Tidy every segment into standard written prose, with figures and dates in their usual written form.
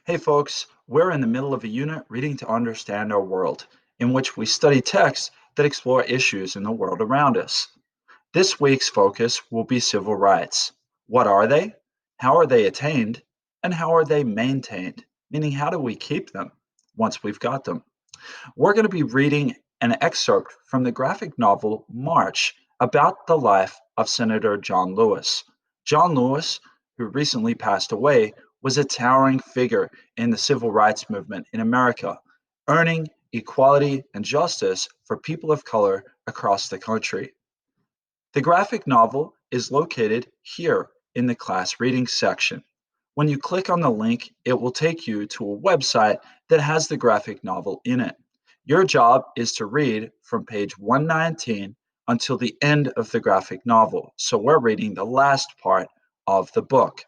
Hey folks, we're in the middle of a unit reading to understand our world, in which we study texts that explore issues in the world around us. This week's focus will be civil rights. What are they? How are they attained? And how are they maintained? Meaning, how do we keep them once we've got them? We're going to be reading an excerpt from the graphic novel March about the life of Senator John Lewis. John Lewis, who recently passed away, was a towering figure in the civil rights movement in America, earning equality and justice for people of color across the country. The graphic novel is located here in the class reading section. When you click on the link, it will take you to a website that has the graphic novel in it. Your job is to read from page 119 until the end of the graphic novel. So we're reading the last part of the book.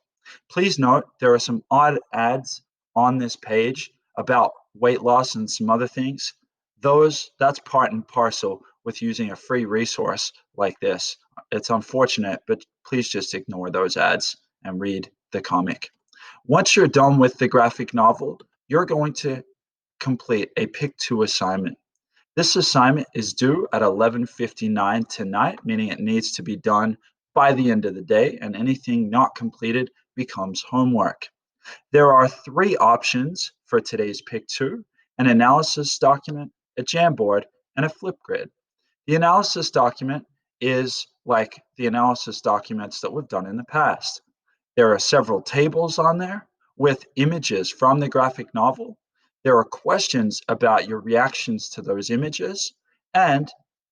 Please note there are some odd ads on this page about weight loss and some other things. That's part and parcel with using a free resource like this. It's unfortunate, but please just ignore those ads and read the comic. Once you're done with the graphic novel, you're going to complete a Pick 2 assignment. This assignment is due at 11:59 tonight, meaning it needs to be done by the end of the day, and anything not completed becomes homework. There are three options for today's Pick 2: an analysis document, a Jamboard, and a Flipgrid. The analysis document is like the analysis documents that we've done in the past. There are several tables on there with images from the graphic novel. There are questions about your reactions to those images, and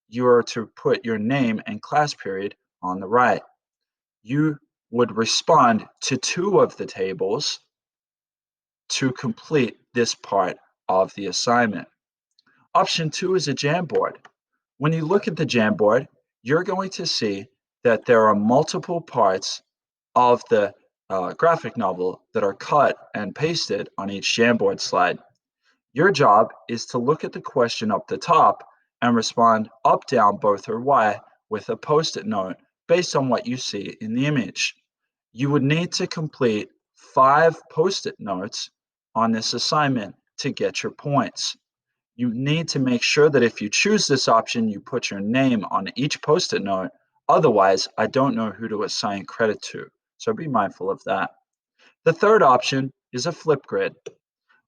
you are to put your name and class period on the right. You would respond to two of the tables to complete this part of the assignment. Option 2 is a Jamboard. When you look at the Jamboard, you're going to see that there are multiple parts of the graphic novel that are cut and pasted on each Jamboard slide. Your job is to look at the question up the top and respond up, down, both, or Y with a post-it note based on what you see in the image. You would need to complete 5 post-it notes on this assignment to get your points. You need to make sure that if you choose this option, you put your name on each post-it note. Otherwise, I don't know who to assign credit to. So be mindful of that. The third option is a Flipgrid.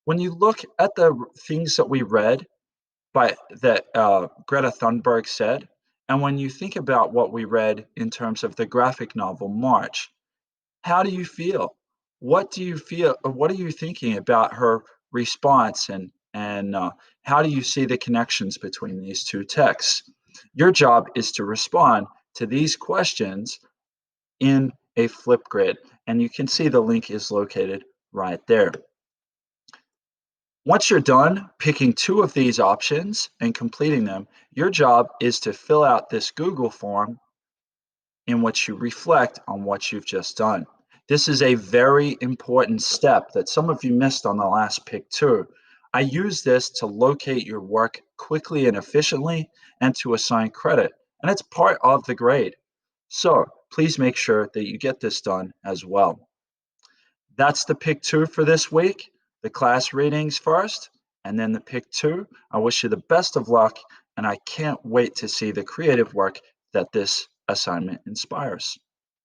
When you look at the things that we read that Greta Thunberg said, and when you think about what we read in terms of the graphic novel March, how do you feel? What do you feel? What are you thinking about her response, and how do you see the connections between these two texts? Your job is to respond to these questions in a Flipgrid, and you can see the link is located right there. Once you're done picking two of these options and completing them, your job is to fill out this Google form in which you reflect on what you've just done. This is a very important step that some of you missed on the last Pick 2. I use this to locate your work quickly and efficiently and to assign credit, and it's part of the grade. So please make sure that you get this done as well. That's the Pick 2 for this week. The class readings first, and then the Pick 2. I wish you the best of luck, and I can't wait to see the creative work that this assignment inspires.